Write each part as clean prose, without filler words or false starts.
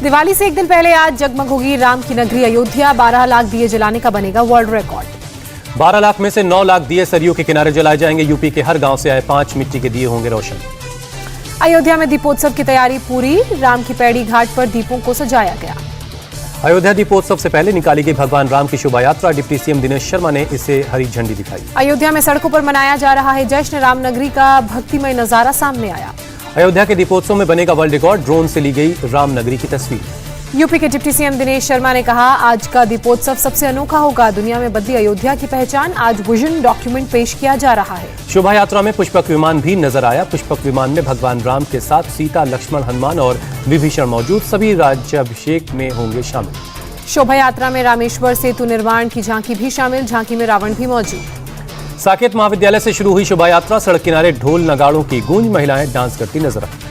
दिवाली से एक दिन पहले आज जगमग होगी राम की नगरी अयोध्या। 12 लाख दिए जलाने का बनेगा वर्ल्ड रिकॉर्ड। 12 लाख में से 9 लाख दिए सरयू के किनारे जलाए जाएंगे। यूपी के हर गांव से आए 5 मिट्टी के दिए होंगे रोशन। अयोध्या में दीपोत्सव की तैयारी पूरी। राम की पैड़ी घाट पर दीपों को सजाया गया। अयोध्या दीपोत्सव से पहले निकाली गई भगवान राम की शोभा यात्रा। डिप्टी सीएम दिनेश शर्मा ने इसे हरी झंडी दिखाई। अयोध्या में सड़कों पर मनाया जा रहा है जश्न। रामनगरी का भक्तिमय नजारा सामने आया। अयोध्या के दीपोत्सव में बनेगा वर्ल्ड रिकॉर्ड। ड्रोन से ली गई रामनगरी की तस्वीर। यूपी के डिप्टी सीएम दिनेश शर्मा ने कहा, आज का दीपोत्सव सबसे अनोखा होगा। दुनिया में बदली अयोध्या की पहचान। आज विजन डॉक्यूमेंट पेश किया जा रहा है। शोभा यात्रा में पुष्पक विमान भी नजर आया। पुष्पक विमान में भगवान राम के साथ सीता, लक्ष्मण, हनुमान और विभीषण मौजूद। सभी राज्याभिषेक में होंगे शामिल। शोभा यात्रा में रामेश्वर सेतु निर्माण की झांकी भी शामिल। झांकी में रावण भी मौजूद। साकेत महाविद्यालय से शुरू हुई शोभा यात्रा। सड़क किनारे ढोल नगाड़ों की गूंज। महिलाएं डांस करती नजर आई।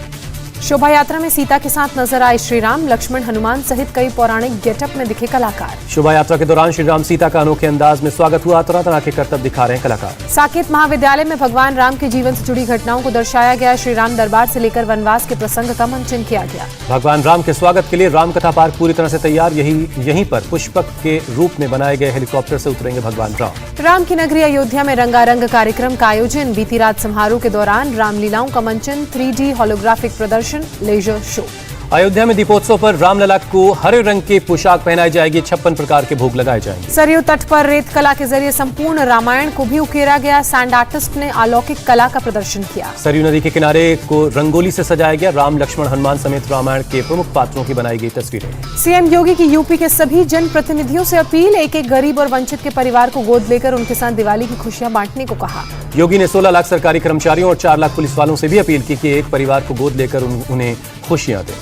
शोभा यात्रा में सीता के साथ नजर आए श्री राम, लक्ष्मण, हनुमान सहित कई पौराणिक गेटअप में दिखे कलाकार। शोभा यात्रा के दौरान श्री राम सीता का अनोखे अंदाज में स्वागत हुआ। तरह तरह के करतब दिखा रहे हैं कलाकार। साकेत महाविद्यालय में भगवान राम के जीवन से जुड़ी घटनाओं को दर्शाया गया। श्री राम दरबार से लेकर वनवास के प्रसंग का मंचन किया गया। भगवान राम के स्वागत के लिए रामकथा पार्क पूरी तरह से तैयार। यहीं पर पुष्पक के रूप में बनाए गए हेलीकॉप्टर से उतरेंगे भगवान राम। राम की नगरी अयोध्या में रंगारंग कार्यक्रम का आयोजन। बीती रात समारोह के दौरान रामलीलाओं का मंचन, 3D होलोग्राफिक प्रदर्शन, लेजर शो। अयोध्या में दीपोत्सव पर रामलला को हरे रंग की पोशाक पहनाई जाएगी। 56 प्रकार के भोग लगाए जाएंगे। सरयू तट पर रेत कला के जरिए संपूर्ण रामायण को भी उकेरा गया। सैंड आर्टिस्ट ने अलौकिक कला का प्रदर्शन किया। सरयू नदी के किनारे को रंगोली से सजाया गया। राम, लक्ष्मण, हनुमान समेत रामायण के प्रमुख पात्रों की बनाई गई तस्वीरें। सीएम योगी की यूपी के सभी जनप्रतिनिधियों से अपील। एक एक गरीब और वंचित के परिवार को गोद लेकर उनके साथ दिवाली की खुशियां बांटने को कहा। योगी ने 16 लाख सरकारी कर्मचारियों और 4 लाख पुलिस वालों से भी अपील की कि एक परिवार को गोद लेकर उन्हें खुशियां दें।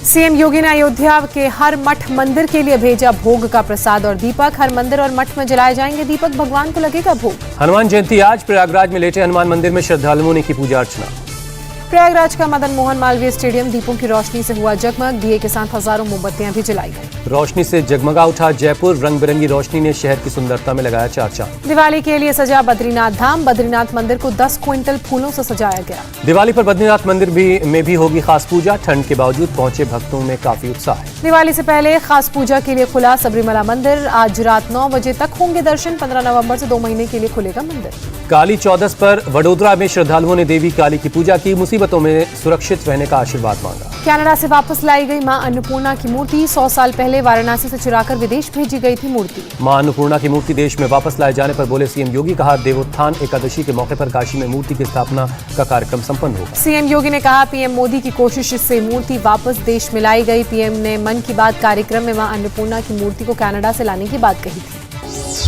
सीएम योगी ने अयोध्या के हर मठ मंदिर के लिए भेजा भोग का प्रसाद और दीपक। हर मंदिर और मठ में जलाए जाएंगे दीपक। भगवान को लगेगा भोग। हनुमान जयंती आज। प्रयागराज में लेटे हनुमान मंदिर में श्रद्धालुओं ने की पूजा अर्चना। प्रयागराज का मदन मोहन मालवीय स्टेडियम दीपों की रोशनी से हुआ जगमग। दिए के साथ हजारों मोमबत्तियां भी जलाई गई। रोशनी से जगमगा उठा जयपुर। रंग बिरंगी रोशनी ने शहर की सुंदरता में लगाया 4 चांद। दिवाली के लिए सजा बद्रीनाथ धाम। बद्रीनाथ मंदिर को 10 क्विंटल फूलों से सजाया गया। दिवाली पर बद्रीनाथ मंदिर में भी होगी खास पूजा। ठंड के बावजूद पहुंचे भक्तों में काफी उत्साह है। दिवाली से पहले खास पूजा के लिए खुला सबरीमला मंदिर। आज रात 9 बजे तक होंगे दर्शन। 15 नवंबर से 2 महीने के लिए खुलेगा मंदिर। काली चौदस पर वडोदरा में श्रद्धालुओं ने देवी काली की पूजा की। मुसीबतों में सुरक्षित रहने का आशीर्वाद मांगा। कनाडा से वापस लाई गई मां अन्नपूर्णा की मूर्ति। 100 साल पहले वाराणसी से चुराकर विदेश भेजी गई थी मूर्ति। मां अन्नपूर्णा की मूर्ति देश में वापस लाए जाने पर बोले सीएम योगी। कहा, देवोत्थान एकादशी के मौके पर काशी में मूर्ति की स्थापना का कार्यक्रम संपन्न होगा। सीएम योगी ने कहा, पीएम मोदी की कोशिश से मूर्ति वापस देश में लाई गई। पीएम ने मन की बात कार्यक्रम में मां अन्नपूर्णा की मूर्ति को कनाडा से लाने की बात कही थी।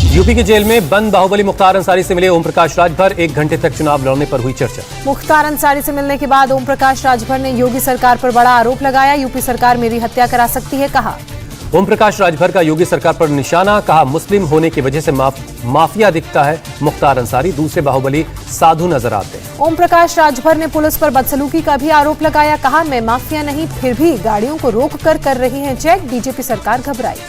यूपी की जेल में बंद बाहुबली मुख्तार अंसारी से मिले ओम प्रकाश राजभर। 1 घंटे तक चुनाव लड़ने पर हुई चर्चा। मुख्तार अंसारी से मिलने के बाद ओम प्रकाश राजभर ने योगी सरकार पर बड़ा आरोप लगाया। यूपी सरकार मेरी हत्या करा सकती है, कहा। ओम प्रकाश राजभर का योगी सरकार पर निशाना। कहा, मुस्लिम होने की वजह से माफिया दिखता है मुख्तार अंसारी। दूसरे बाहुबली साधु नजर आते हैं। ओम प्रकाश राजभर ने पुलिस पर बदसलूकी का भी आरोप लगाया। कहा, मैं माफिया नहीं, फिर भी गाड़ियों को रोक कर रही है चेक। बीजेपी सरकार घबराई।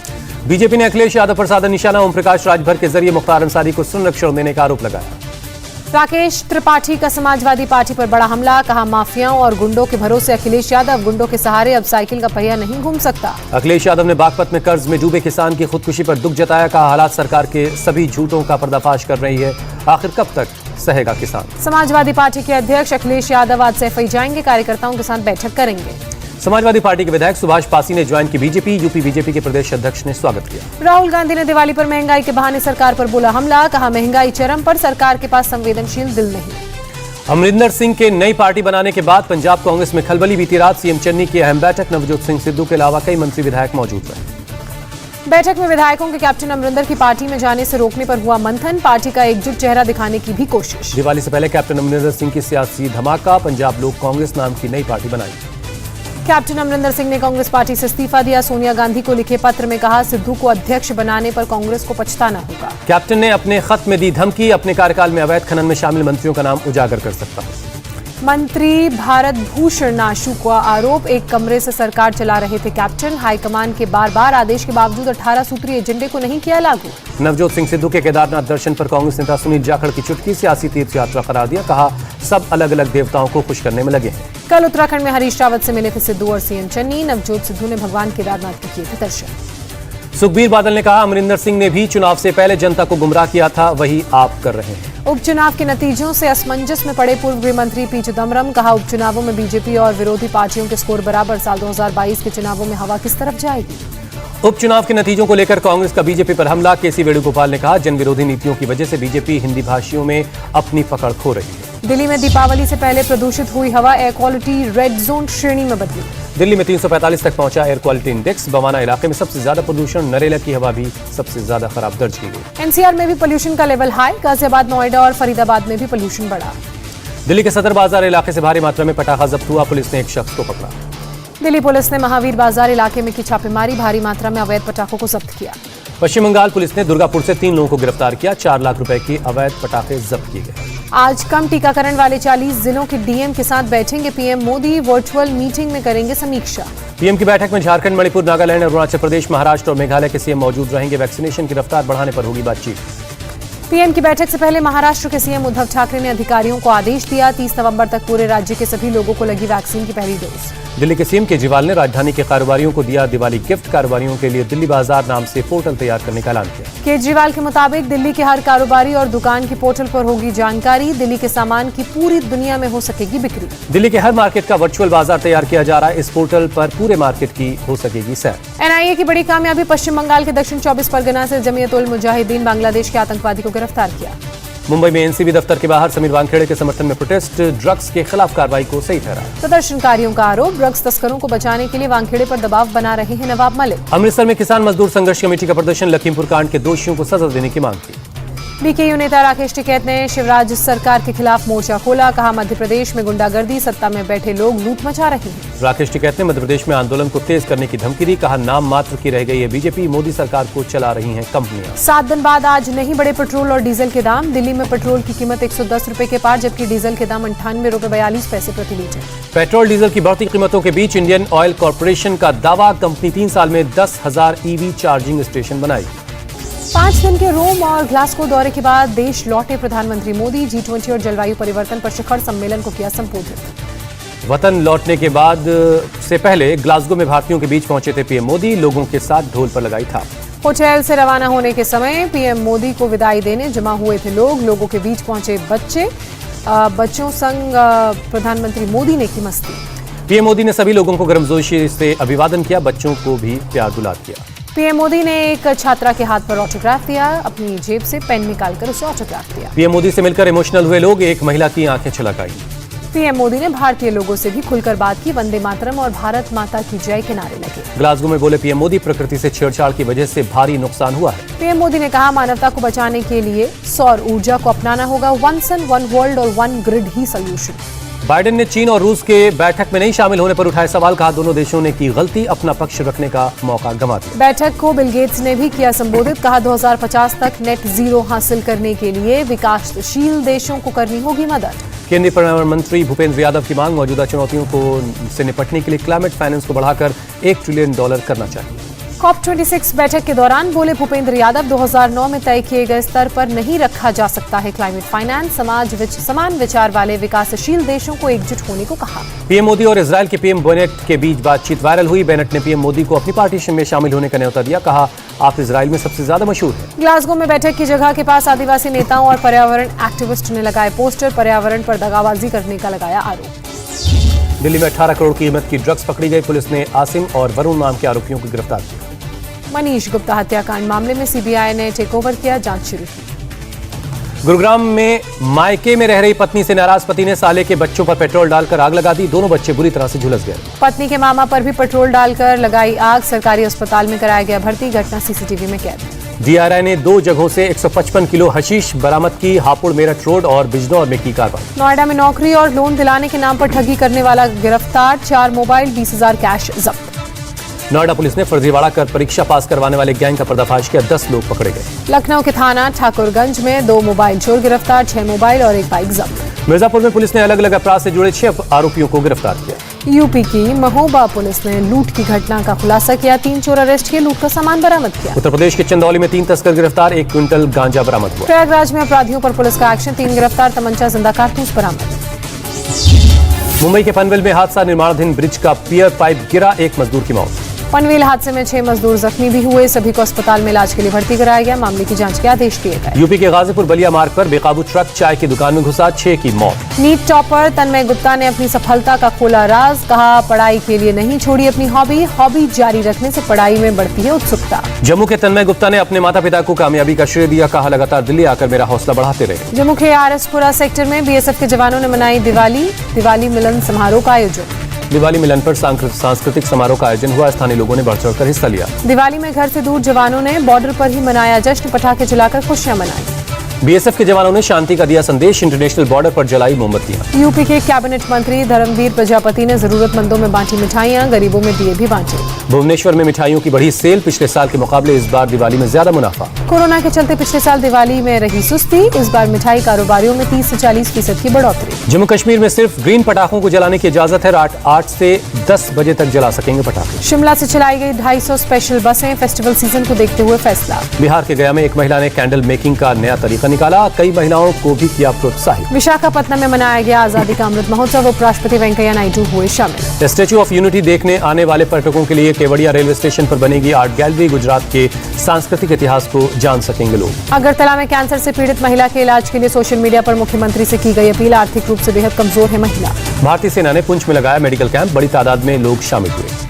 बीजेपी ने अखिलेश यादव पर साधा निशाना। ओम प्रकाश राजभर के जरिए मुख्तार अंसारी को संरक्षण देने का आरोप लगाया। राकेश त्रिपाठी का समाजवादी पार्टी पर बड़ा हमला। कहा, माफियाओं और गुंडों के भरोसे अखिलेश यादव। गुंडों के सहारे अब साइकिल का पहिया नहीं घूम सकता। अखिलेश यादव ने बागपत में कर्ज में डूबे किसान की खुदकुशी पर दुख जताया। कहा, हालात सरकार के सभी झूठों का पर्दाफाश कर रही है। आखिर कब तक सहेगा किसान। समाजवादी पार्टी के अध्यक्ष अखिलेश यादव आज सैफई जाएंगे। कार्यकर्ताओं के साथ बैठक करेंगे। समाजवादी पार्टी के विधायक सुभाष पासी ने ज्वाइन की बीजेपी। यूपी बीजेपी के प्रदेश अध्यक्ष ने स्वागत किया। राहुल गांधी ने दिवाली पर महंगाई के बहाने सरकार पर बोला हमला। कहा, महंगाई चरम पर, सरकार के पास संवेदनशील दिल नहीं। अमरिंदर सिंह के नई पार्टी बनाने के बाद पंजाब कांग्रेस में खलबली। बीती रात सीएम चन्नी की अहम बैठक। नवजोत सिंह सिद्धू के अलावा कई मंत्री विधायक मौजूद रहे। बैठक में विधायकों के कैप्टन अमरिंदर की पार्टी में जाने से रोकने पर हुआ मंथन। पार्टी का एकजुट चेहरा दिखाने की भी कोशिश। दिवाली से पहले कैप्टन अमरिंदर सिंह की सियासी धमाका। पंजाब लोक कांग्रेस नाम की नई पार्टी बनाई। कैप्टन अमरिंदर सिंह ने कांग्रेस पार्टी से इस्तीफा दिया। सोनिया गांधी को लिखे पत्र में कहा, सिद्धू को अध्यक्ष बनाने पर कांग्रेस को पछताना होगा। कैप्टन ने अपने खत में दी धमकी। अपने कार्यकाल में अवैध खनन में शामिल मंत्रियों का नाम उजागर कर सकता हूं। मंत्री भारत भूषण आशु का आरोप। एक कमरे से सरकार चला रहे थे कैप्टन। हाईकमान के बार आदेश के बावजूद 18 सूत्रीय एजेंडे को नहीं किया लागू। नवजोत सिंह सिद्धू के केदारनाथ दर्शन पर कांग्रेस नेता सुनील जाखड़ की चुटकी। सियासी तीर्थ यात्रा करार दिया। कहा, सब अलग अलग देवताओं को खुश करने में लगे हैं। कल उत्तराखंड में हरीश रावत से मिले थे सिद्धू और सीएम चन्नी। नवजोत सिद्धू ने भगवान केदारनाथ के किए थे दर्शन। सुखबीर बादल ने कहा, अमरिंदर सिंह ने भी चुनाव से पहले जनता को गुमराह किया था, वही आप कर रहे हैं। उपचुनाव के नतीजों से असमंजस में पड़े पूर्व गृह मंत्री पी चिदम्बरम। कहा, उपचुनावों में बीजेपी और विरोधी पार्टियों के स्कोर बराबर। साल 2022 के चुनावों में हवा किस तरफ जाएगी? उपचुनाव के नतीजों को लेकर कांग्रेस का बीजेपी पर हमला। केसी वेणुगोपाल ने कहा, जन विरोधी नीतियों की वजह से बीजेपी हिंदी भाषियों में अपनी पकड़ खो रही है। दिल्ली में दीपावली से पहले प्रदूषित हुई हवा एयर क्वालिटी रेड जोन श्रेणी में बदली। दिल्ली में 345 तक पहुंचा एयर क्वालिटी इंडेक्स। बवाना इलाके में सबसे ज्यादा प्रदूषण, नरेला की हवा भी सबसे ज्यादा खराब दर्ज की गई। एनसीआर में भी पोल्यूशन का लेवल हाई। गाजियाबाद, नोएडा और फरीदाबाद में भी पोल्यूशन बढ़ा। दिल्ली के सदर बाजार इलाके से भारी मात्रा में पटाखा जब्त हुआ। पुलिस ने एक शख्स को पकड़ा। दिल्ली पुलिस ने महावीर बाजार इलाके में की छापेमारी। भारी मात्रा में अवैध पटाखों को जब्त किया। पश्चिम बंगाल पुलिस ने दुर्गापुर से 3 लोगों को गिरफ्तार किया। 4 लाख रुपए की अवैध पटाखे जब्त किए गए। आज कम टीकाकरण वाले 40 जिलों के डीएम के साथ बैठेंगे पीएम मोदी। वर्चुअल मीटिंग में करेंगे समीक्षा। पीएम की बैठक में झारखंड, मणिपुर, नागालैंड, अरुणाचल प्रदेश, महाराष्ट्र और मेघालय के सीएम मौजूद रहेंगे। वैक्सीनेशन की रफ्तार बढ़ाने पर होगी बातचीत। पीएम की बैठक से पहले महाराष्ट्र के सीएम उद्धव ठाकरे ने अधिकारियों को आदेश दिया। 30 नवंबर तक पूरे राज्य के सभी लोगों को लगी वैक्सीन की पहली डोज। दिल्ली के सीएम केजरीवाल ने राजधानी के कारोबारियों को दिया दिवाली गिफ्ट। कारोबारियों के लिए दिल्ली बाजार नाम से पोर्टल तैयार करने का ऐलान किया। केजरीवाल के मुताबिक दिल्ली के हर कारोबारी और दुकान की पोर्टल पर होगी जानकारी। दिल्ली के सामान की पूरी दुनिया में हो सकेगी बिक्री। दिल्ली के हर मार्केट का वर्चुअल बाजार तैयार किया जा रहा है। इस पोर्टल पर पूरे मार्केट की हो सकेगी सैर। एनआईए की बड़ी कामयाबी। पश्चिम बंगाल के दक्षिण 24 परगना से जमीयत उल मुजाहिदीन बांग्लादेश के आतंकवादी को गिरफ्तार किया। मुंबई में एनसीबी दफ्तर के बाहर समीर वानखेड़े के समर्थन में प्रोटेस्ट। ड्रग्स के खिलाफ कार्रवाई को सही ठहराया। प्रदर्शनकारियों का आरोप, ड्रग्स तस्करों को बचाने के लिए वानखेड़े पर दबाव बना रहे हैं नवाब मलिक। अमृतसर में किसान मजदूर संघर्ष कमेटी का प्रदर्शन। लखीमपुर कांड के दोषियों को सजा देने की मांग की। बीकेयू नेता राकेश टिकैत ने शिवराज सरकार के खिलाफ मोर्चा खोला। कहा, मध्य प्रदेश में गुंडागर्दी, सत्ता में बैठे लोग लूट मचा रहे हैं। राकेश टिकैत ने मध्य प्रदेश में आंदोलन को तेज करने की धमकी दी। कहा, नाम मात्र की रह गई है बीजेपी, मोदी सरकार को चला रही हैं कंपनियां। 7 दिन बाद आज नहीं बढ़े पेट्रोल और डीजल के दाम। दिल्ली में पेट्रोल की कीमत 110 रुपए के पार, जबकि डीजल के दाम 98 रुपए 42 पैसे प्रति लीटर। पेट्रोल डीजल की बढ़ती कीमतों के बीच इंडियन ऑयल कॉर्पोरेशन का दावा, कंपनी 3 साल में 10,000 ईवी चार्जिंग स्टेशन बनाएगी। 5 दिन के रोम और ग्लासगो दौरे के बाद देश लौटे प्रधानमंत्री मोदी। G20 और जलवायु परिवर्तन पर शिखर सम्मेलन को किया संबोधित। वतन लौटने के बाद से पहले ग्लासगो में भारतीयों के बीच पहुंचे थे पीएम मोदी। लोगों के साथ ढोल पर लगाई था। होटल से रवाना होने के समय पीएम मोदी को विदाई देने जमा हुए थे लोग। लोगों के बीच पहुंचे बच्चे। बच्चों संग प्रधानमंत्री मोदी ने की मस्ती। पीएम मोदी ने सभी लोगों को गर्मजोशी से अभिवादन किया। बच्चों को भी प्यार दुलार किया। पीएम मोदी ने एक छात्रा के हाथ पर ऑटोग्राफ दिया। अपनी जेब से पेन निकालकर उसे ऑटोग्राफ दिया। पीएम मोदी से मिलकर इमोशनल हुए लोग। एक महिला की आंखें छलक आई। पीएम मोदी ने भारतीय लोगों से भी खुलकर बात की। वंदे मातरम और भारत माता की जय के नारे लगे। ग्लासगो में बोले पीएम मोदी, प्रकृति से छेड़छाड़ की वजह से भारी नुकसान हुआ है। पीएम मोदी ने कहा, मानवता को बचाने के लिए सौर ऊर्जा को अपनाना होगा। 1 सन 1 वर्ल्ड और 1 ग्रिड ही सोल्यूशन। बाइडेन ने चीन और रूस के बैठक में नहीं शामिल होने पर उठाए सवाल। कहा, दोनों देशों ने की गलती, अपना पक्ष रखने का मौका गंवा दिया। बैठक को बिल गेट्स ने भी किया संबोधित। कहा, 2050 तक नेट जीरो हासिल करने के लिए विकासशील देशों को करनी होगी मदद। केंद्रीय पर्यावरण मंत्री भूपेंद्र यादव की मांग, मौजूदा चुनौतियों से निपटने के लिए क्लाइमेट फाइनेंस को बढ़ाकर $1 ट्रिलियन करना चाहिए। COP26 बैठक के दौरान बोले भूपेंद्र यादव, 2009 में तय किए गए स्तर पर नहीं रखा जा सकता है क्लाइमेट फाइनेंस। समान विचार वाले विकासशील देशों को एकजुट होने को कहा। पीएम मोदी और इजरायल के पीएम बेनेट के बीच बातचीत वायरल हुई। बेनेट ने पीएम मोदी को अपनी पार्टीशन में शामिल होने का न्योता दिया। कहा, आप इजरायल में सबसे ज्यादा मशहूर हैं। ग्लासगो में बैठक की जगह के पास आदिवासी नेताओं और पर्यावरण एक्टिविस्ट ने लगाए पोस्टर। पर्यावरण पर दगाबाजी करने का लगाया आरोप। दिल्ली में 18 करोड़ कीमत की ड्रग्स पकड़ी गई। पुलिस ने आसिम और वरुण नाम के आरोपियों को गिरफ्तार किया। मनीष गुप्ता हत्याकांड मामले में सीबीआई ने टेकओवर किया, जांच शुरू की। गुरुग्राम में मायके में रह रही पत्नी से नाराज पति ने साले के बच्चों पर पेट्रोल डालकर आग लगा दी। दोनों बच्चे बुरी तरह से झुलस गए। पत्नी के मामा पर भी पेट्रोल डालकर लगाई आग। सरकारी अस्पताल में कराया गया भर्ती। घटना सीसीटीवी में कैद। डीआरआई ने 2 जगहों से 155 किलो हशीश बरामद की। हापुड़ मेरठ रोड और बिजनौर में की कार्रवाई। नोएडा में नौकरी और लोन दिलाने के नाम पर ठगी करने वाला गिरफ्तार। 4 मोबाइल 20,000 कैश जब्त। नोएडा पुलिस ने फर्जीवाड़ा कर परीक्षा पास करवाने वाले गैंग का पर्दाफाश किया। 10 लोग पकड़े गए। लखनऊ के थाना ठाकुरगंज में 2 मोबाइल चोर गिरफ्तार। 6 मोबाइल और 1 बाइक जब्त। मिर्जापुर में पुलिस ने अलग अलग अपराध से जुड़े 6 आरोपियों को गिरफ्तार किया। यूपी की महोबा पुलिस ने लूट की घटना का खुलासा किया। 3 चोर अरेस्ट किए, लूट का सामान बरामद किया। उत्तर प्रदेश के चंदौली में 3 तस्कर गिरफ्तार। 1 क्विंटल गांजा बरामद हुआ। प्रयागराज में अपराधियों पर पुलिस का एक्शन। 3 गिरफ्तार, तमंचा, जिंदा कारतूस बरामद। मुंबई के पनवेल में हादसा, निर्माणाधीन ब्रिज का पियर पाइप गिरा, एक मजदूर की मौत। पनवेल हादसे में 6 मजदूर जख्मी भी हुए, सभी को अस्पताल में इलाज के लिए भर्ती कराया गया। मामले की जांच के आदेश दिए गए। यूपी के गाजीपुर बलिया मार्ग पर बेकाबू ट्रक चाय की दुकान में घुसा, 6 की मौत। नीट टॉपर तन्मय गुप्ता ने अपनी सफलता का खोला राज, कहा पढ़ाई के लिए नहीं छोड़ी अपनी हॉबी जारी रखने से पढ़ाई में बढ़ती है उत्सुकता। जम्मू के तन्मय गुप्ता ने अपने माता पिता को कामयाबी का श्रेय दिया, कहा लगातार दिल्ली आकर मेरा हौसला बढ़ाते रहे। जम्मू के आरएसपुरा सेक्टर में बीएसएफ के जवानों ने मनाई दिवाली मिलन समारोह का आयोजन। दिवाली मिलन पर सांस्कृतिक समारोह का आयोजन हुआ, स्थानीय लोगों ने बढ़ चढ़कर हिस्सा लिया। दिवाली में घर से दूर जवानों ने बॉर्डर पर ही मनाया जश्न, पटाखे जलाकर खुशियां मनाई। बीएसएफ के जवानों ने शांति का दिया संदेश, इंटरनेशनल बॉर्डर पर जलाई मोमबत्तियां। यूपी के कैबिनेट मंत्री धर्मवीर प्रजापति ने जरूरतमंदों में बांटी मिठाइयां, गरीबों में दिए भी बांटे। भुवनेश्वर में मिठाइयों की बढ़ी सेल, पिछले साल के मुकाबले इस बार दिवाली में ज्यादा मुनाफा। कोरोना के चलते पिछले साल दिवाली में रही सुस्ती, इस बार मिठाई कारोबारियों में 30 से 40% की बढ़ोतरी। जम्मू कश्मीर में सिर्फ ग्रीन पटाखों को जलाने की इजाजत है, रात 8 से 10 बजे तक जला सकेंगे पटाखे। शिमला से चलाई गई 250 स्पेशल बसें, फेस्टिवल सीजन को देखते हुए फैसला। बिहार के गया में एक महिला ने कैंडल मेकिंग का नया तरीका निकाला, कई महिलाओं को भी किया प्रोत्साहित। विशाखापट्टनम में मनाया गया आजादी का अमृत महोत्सव, उपराष्ट्रपति वेंकैया नायडू हुए शामिल। स्टैच्यू ऑफ यूनिटी देखने आने वाले पर्यटकों के लिए केवड़िया रेलवे स्टेशन पर बनेगी आर्ट गैलरी, गुजरात के सांस्कृतिक इतिहास को जान सकेंगे लोग। अगरतला में कैंसर से पीड़ित महिला के इलाज के लिए सोशल मीडिया पर मुख्यमंत्री से की गई अपील, आर्थिक रूप से बेहद कमजोर है महिला। भारतीय सेना ने पुंछ में लगाया मेडिकल कैंप, बड़ी तादाद में लोग शामिल हुए।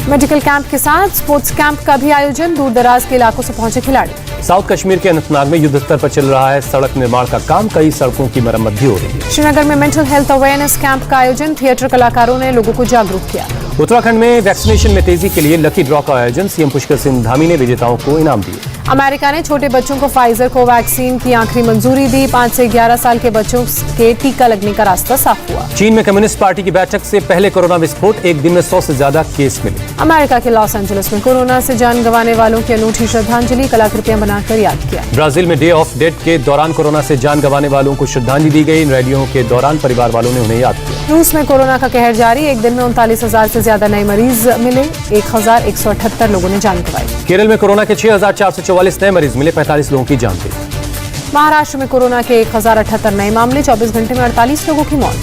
मेडिकल कैंप के साथ स्पोर्ट्स कैंप का भी आयोजन, दूर दराज के इलाकों से पहुंचे खिलाड़ी। साउथ कश्मीर के अनंतनाग में युद्ध स्तर पर चल रहा है सड़क निर्माण का काम, कई सड़कों की मरम्मत भी हो रही है। श्रीनगर में मेंटल हेल्थ अवेयरनेस कैंप का आयोजन, थिएटर कलाकारों ने लोगों को जागरूक किया। उत्तराखंड में वैक्सीनेशन में तेजी के लिए लकी ड्रॉ का आयोजन, सीएम पुष्कर सिंह धामी ने विजेताओं को इनाम दिए। अमेरिका ने छोटे बच्चों को फाइजर कोवैक्सीन की आखिरी मंजूरी दी, 5 से 11 साल के बच्चों के टीका लगने का रास्ता साफ हुआ। चीन में कम्युनिस्ट पार्टी की बैठक से पहले कोरोना विस्फोट, एक दिन में 100 से ज्यादा केस मिले। अमेरिका के लॉस एंजलिस में कोरोना से जान गंवाने वालों की अनूठी श्रद्धांजलि, कलाकृतियां बनाकर याद किया। ब्राजील में डे ऑफ डेड के दौरान कोरोना से जान गंवाने वालों को श्रद्धांजलि दी गई, इन रैलियों के दौरान परिवार वालों ने उन्हें याद किया। रूस में कोरोना का कहर जारी, एक दिन में 39,000 से ज्यादा नए मरीज मिले, 1,178 लोगों ने जान गंवाई। केरल में कोरोना के 6,444 नए मरीज मिले, 45 लोगों की जान गई। महाराष्ट्र में कोरोना के 1,078 नए मामले, 24 घंटे में 48 लोगों की मौत।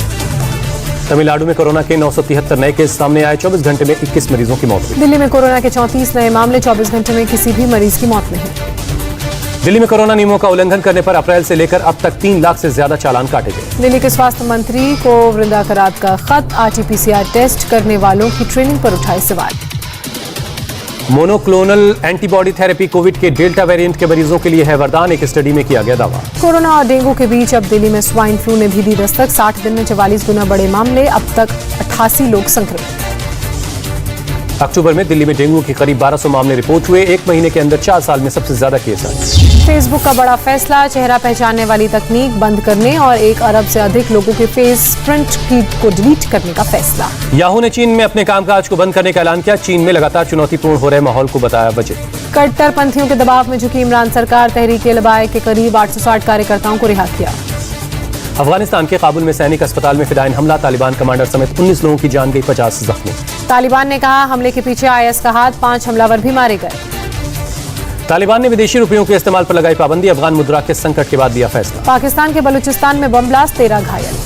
तमिलनाडु में कोरोना के 973 नए केस सामने आए, 24 घंटे में 21 मरीजों की मौत हुई। दिल्ली में कोरोना के 34 नए मामले, 24 घंटे में किसी भी मरीज की मौत नहीं। दिल्ली में कोरोना नियमों का उल्लंघन करने पर अप्रैल से लेकर अब तक 3 लाख से ज्यादा चालान काटे गए। दिल्ली के स्वास्थ्य मंत्री को वृंदा करात का खत, RT-PCR टेस्ट करने वालों की ट्रेनिंग पर उठाए सवाल। मोनोक्लोनल एंटीबॉडी थेरेपी कोविड के डेल्टा वेरिएंट के मरीजों के लिए है वरदान, एक स्टडी में किया गया दावा। कोरोना और डेंगू के बीच अब दिल्ली में स्वाइन फ्लू ने भी दी दस्तक, 60 दिन में 44 गुना बड़े मामले, अब तक 88 लोग संक्रमित। अक्टूबर में दिल्ली में डेंगू के करीब 1200 मामले रिपोर्ट हुए, एक महीने के अंदर 4 साल में सबसे ज्यादा केस आए। फेसबुक का बड़ा फैसला, चेहरा पहचानने वाली तकनीक बंद करने और 1 अरब से अधिक लोगों के फेस प्रिंट को डिलीट करने का फैसला। याहू ने चीन में अपने कामकाज को बंद करने का ऐलान किया, चीन में लगातार चुनौतीपूर्ण हो रहे माहौल को बताया वजह। कट्टरपंथियों के दबाव में झुकी इमरान सरकार, तहरीक-ए-लबायक के करीब 860 कार्यकर्ताओं को रिहा किया। अफगानिस्तान के काबुल में सैनिक अस्पताल में फिदायीन हमला, तालिबान कमांडर समेत 19 लोगों की जान गई, 50 जख्मी। तालिबान ने कहा हमले के पीछे IS का हाथ, 5 हमलावर भी मारे गए। तालिबान ने विदेशी रुपयों के इस्तेमाल पर लगाई पाबंदी, अफगान मुद्रा के संकट के बाद दिया फैसला। पाकिस्तान के बलूचिस्तान में बम ब्लास्ट, 13 घायल।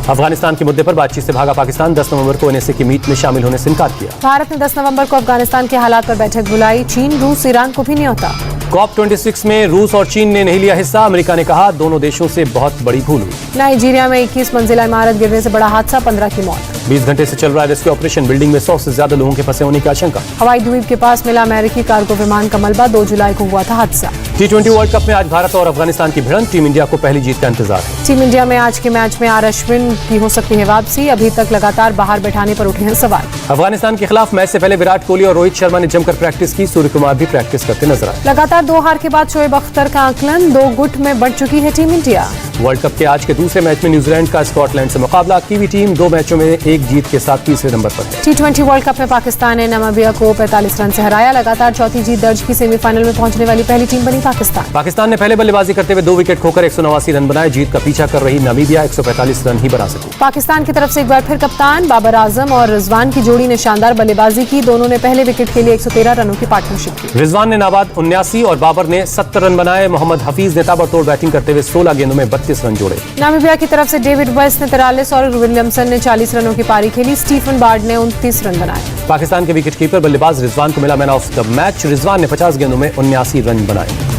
अफगानिस्तान के मुद्दे पर बातचीत से भागा पाकिस्तान, 10 नवंबर को NSA की मीट में शामिल होने से इनकार किया। भारत ने 10 नवंबर को अफगानिस्तान के हालात पर बैठक बुलाई, चीन, रूस, ईरान को भी न्योता। COP26 में रूस और चीन ने नहीं लिया हिस्सा, अमेरिका ने कहा दोनों देशों से बहुत बड़ी भूल हुई। नाइजीरिया में 21 मंजिला इमारत गिरने से बड़ा हादसा, 15 की मौत। 20 घंटे से चल रहा है रेस्क्यू ऑपरेशन, बिल्डिंग में 100 से ज्यादा लोगों के फंसे होने की आशंका। हवाई द्वीप के पास मिला अमेरिकी कार्गो विमान का मलबा, 2 जुलाई को हुआ था हादसा। T20 वर्ल्ड कप में आज भारत और अफगानिस्तान की भिड़ंत, टीम इंडिया को पहली जीत का इंतजार है। टीम इंडिया में आज के मैच में अश्विन की हो सकती है वापसी, अभी तक लगातार बाहर बैठाने पर उठे हैं सवाल। अफगानिस्तान के खिलाफ मैच से पहले विराट कोहली और रोहित शर्मा ने जमकर प्रैक्टिस की, सूर्य कुमार भी प्रैक्टिस करते नजर आए। लगातार 2 हार के बाद शोएब अख्तर का आकलन, 2 गुट में बढ़ चुकी है टीम इंडिया। वर्ल्ड कप के आज के दूसरे मैच में न्यूजीलैंड का स्कॉटलैंड से मुकाबला, कीवी टीम 2 मैचों में 1 जीत के साथ तीसरे नंबर पर है। T20 वर्ल्ड कप में पाकिस्तान ने नामीबिया को 45 रन से हराया, लगातार चौथी जीत दर्ज की, सेमीफाइनल में पहुंचने वाली पहली टीम बनी पाकिस्तान ने पहले बल्लेबाजी करते हुए 2 विकेट खोकर 189 रन बनाए। जीत का पीछा कर रही नामीबिया 145 रन ही बना सकी। पाकिस्तान की तरफ से एक बार फिर कप्तान बाबर आजम और रिजवान की जोड़ी ने शानदार बल्लेबाजी की। दोनों ने पहले विकेट के लिए 113 रनों की पार्टनरशिप की। रिजवान ने नाबाद 79 और बाबर ने 70 रन बनाए। मोहम्मद हफीज ने ताबड़तोड़ बैटिंग करते हुए 16 गेंदों में 32 रन जोड़े। नामीबिया की तरफ से डेविड वेस्ट ने 43 और विलियमसन ने 40 रनों की पारी खेली। स्टीफन बार्ड ने 29 रन बनाए। पाकिस्तान के विकेटकीपर बल्लेबाज रिजवान को मिला man of the match. Rizwan ने 50 गेंदों में 79 रन बनाए।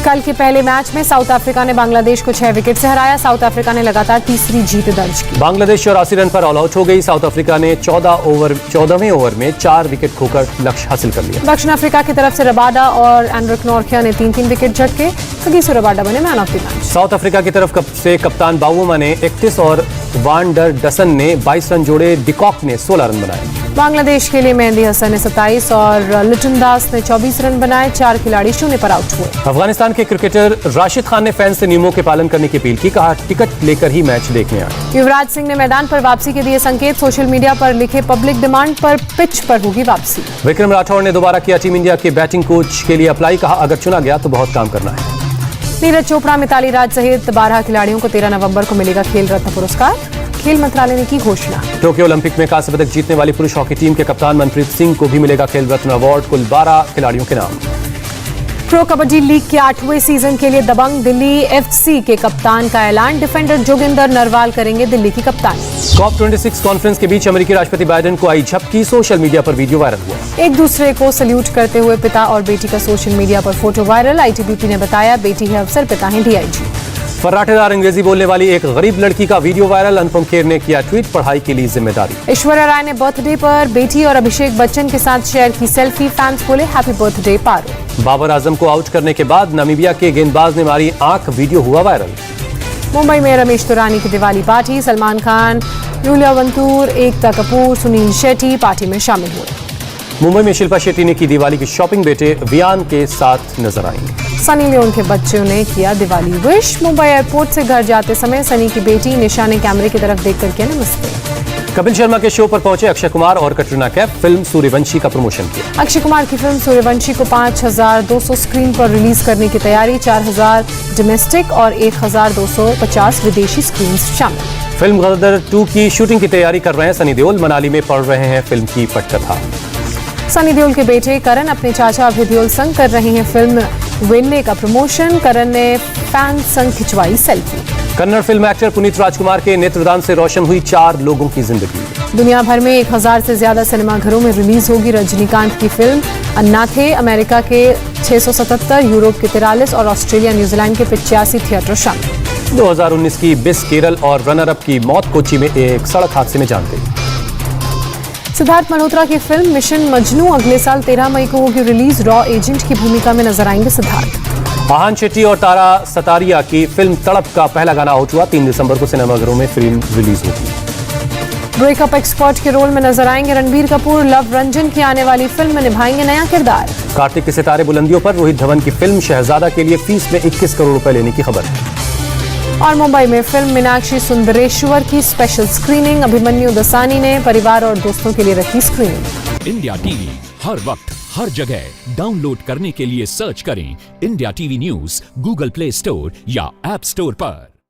कल के पहले मैच में साउथ अफ्रीका ने बांग्लादेश को 6 विकेट से हराया। साउथ अफ्रीका ने लगातार तीसरी जीत दर्ज की। बांग्लादेश 84 रन पर ऑल आउट हो गई। साउथ अफ्रीका ने 14वें ओवर में 4 विकेट खोकर लक्ष्य हासिल कर लिया। दक्षिण अफ्रीका की तरफ से रबाडा और एंड्रिक नॉर्थिया ने 3-3 विकेट झटके। सगीसो रबाडा बने man of the match. South Africa की तरफ से कप्तान बावुमा ने 31 और वान डर डसन ने 22 रन जोड़े। डिकॉक ने 16 रन बनाए। बांग्लादेश के लिए मेहंदी हसन ने 27 और लिटन दास ने 24 रन बनाए। 4 खिलाड़ी शून्य पर आउट हुए। अफगानिस्तान के क्रिकेटर राशिद खान ने फैंस से नियमों के पालन करने की अपील की। कहा टिकट लेकर ही मैच देखने आए। युवराज सिंह ने मैदान पर वापसी के दिए संकेत। सोशल मीडिया पर लिखे पब्लिक डिमांड पर पिच पर होगी वापसी। विक्रम राठौड़ ने दोबारा किया टीम इंडिया के बैटिंग कोच के लिए अप्लाई। कहा अगर चुना गया तो बहुत काम करना है। नीरज चोपड़ा मिताली राज सहित 12 खिलाड़ियों को 13 नवंबर को मिलेगा खेल रत्न पुरस्कार। खेल मंत्रालय ने की घोषणा। टोक्यो ओलंपिक में कांस्य पदक जीतने वाली पुरुष हॉकी टीम के कप्तान मनप्रीत सिंह को भी मिलेगा खेल रत्न अवार्ड। कुल 12 खिलाड़ियों के नाम। प्रो कबड्डी लीग के 8वें सीजन के लिए दबंग दिल्ली एफसी के कप्तान का ऐलान। डिफेंडर जोगिंदर नरवाल करेंगे दिल्ली की कप्तानी। COP26 कॉन्फ्रेंस के बीच अमेरिकी राष्ट्रपति बाइडेन को आई झपकी। सोशल मीडिया पर वीडियो वायरल हुआ। एक दूसरे को सल्यूट करते हुए पिता और बेटी का सोशल मीडिया पर फोटो वायरल। आईटीबीपी ने बताया बेटी है अफसर, पिता है डीआईजी। फर्राटेदार अंग्रेजी बोलने वाली एक गरीब लड़की का वीडियो वायरल। अनुपम खेर ने किया ट्वीट पढ़ाई के लिए जिम्मेदारी। ऐश्वर्या राय ने बर्थडे पर बेटी और अभिषेक बच्चन के साथ शेयर की सेल्फी। फैंस बोले हैप्पी बर्थडे पारो। बाबर आजम को आउट करने के बाद नामीबिया के गेंदबाज ने मारी आंख। वीडियो हुआ वायरल। मुंबई में रमेश तुरानी की Diwali party. Salman Khan, Yulia Vantur, Ekta Kapoor, Suniel Shetty party में शामिल हुए। मुंबई में शिल्पा शेट्टी ने की दिवाली की शॉपिंग। बेटे वियान के साथ नजर आई। सनी लियोन के बच्चों ने किया दिवाली विश। मुंबई एयरपोर्ट से घर जाते समय सनी की बेटी निशा ने कैमरे की तरफ देखकर किया नमस्ते। कपिल शर्मा के शो पर पहुंचे अक्षय कुमार और कटरीना कैफ। फिल्म सूर्यवंशी का प्रमोशन किया। अक्षय कुमार की फिल्म सूर्यवंशी को 5200 स्क्रीन पर रिलीज करने की तैयारी। 4000 डोमेस्टिक और 1250 विदेशी स्क्रीन शामिल। फिल्म गदर 2 की शूटिंग की तैयारी कर रहे हैं सनी देओल। मनाली में पढ़ रहे हैं फिल्म की पटकथा। सनी देओल के बेटे करण अपने चाचा अभय देओल संग कर रहे हैं फिल्म वेल्ले का प्रमोशन। करण ने फैन संग खिंचवाई selfie. Kannada film actor Puneeth Rajkumar के नेत्रदान से रोशन हुई 4 लोगों की जिंदगी। दुनिया भर में 1000 से ज्यादा सिनेमाघरों में रिलीज होगी रजनीकांत की फिल्म अन्नाथे। अमेरिका के 677, यूरोप के 43 और ऑस्ट्रेलिया न्यूजीलैंड के 85 थिएटर शामिल। 2019 की बिस केरल और रनर अप की मौत। कोच्चि में एक सड़क हादसे में जान गई। सिद्धार्थ मल्होत्रा की फिल्म मिशन मजनू अगले साल 13 मई को होगी रिलीज। रॉ एजेंट की भूमिका में नजर आएंगे सिद्धार्थ। आहान शेट्टी और तारा सतारिया की फिल्म तड़प का पहला गाना आउट हुआ। 3 दिसंबर को सिनेमाघरों में फिल्म रिलीज होगी। ब्रेकअप एक्सपर्ट के रोल में नजर आएंगे रणबीर कपूर। लव रंजन की आने वाली फिल्म में निभाएंगे नया किरदार। कार्तिक के सितारे बुलंदियों पर। रोहित धवन की फिल्म शहजादा के लिए फीस में 21 करोड़ रुपए लेने की खबर है। और मुंबई में फिल्म मीनाक्षी सुंदरेश्वर की स्पेशल स्क्रीनिंग। अभिमन्यु दसानी ने परिवार और दोस्तों के लिए रखी स्क्रीनिंग। इंडिया टीवी हर वक्त हर जगह डाउनलोड करने के लिए सर्च करें India TV news Google play store या ऐप स्टोर पर।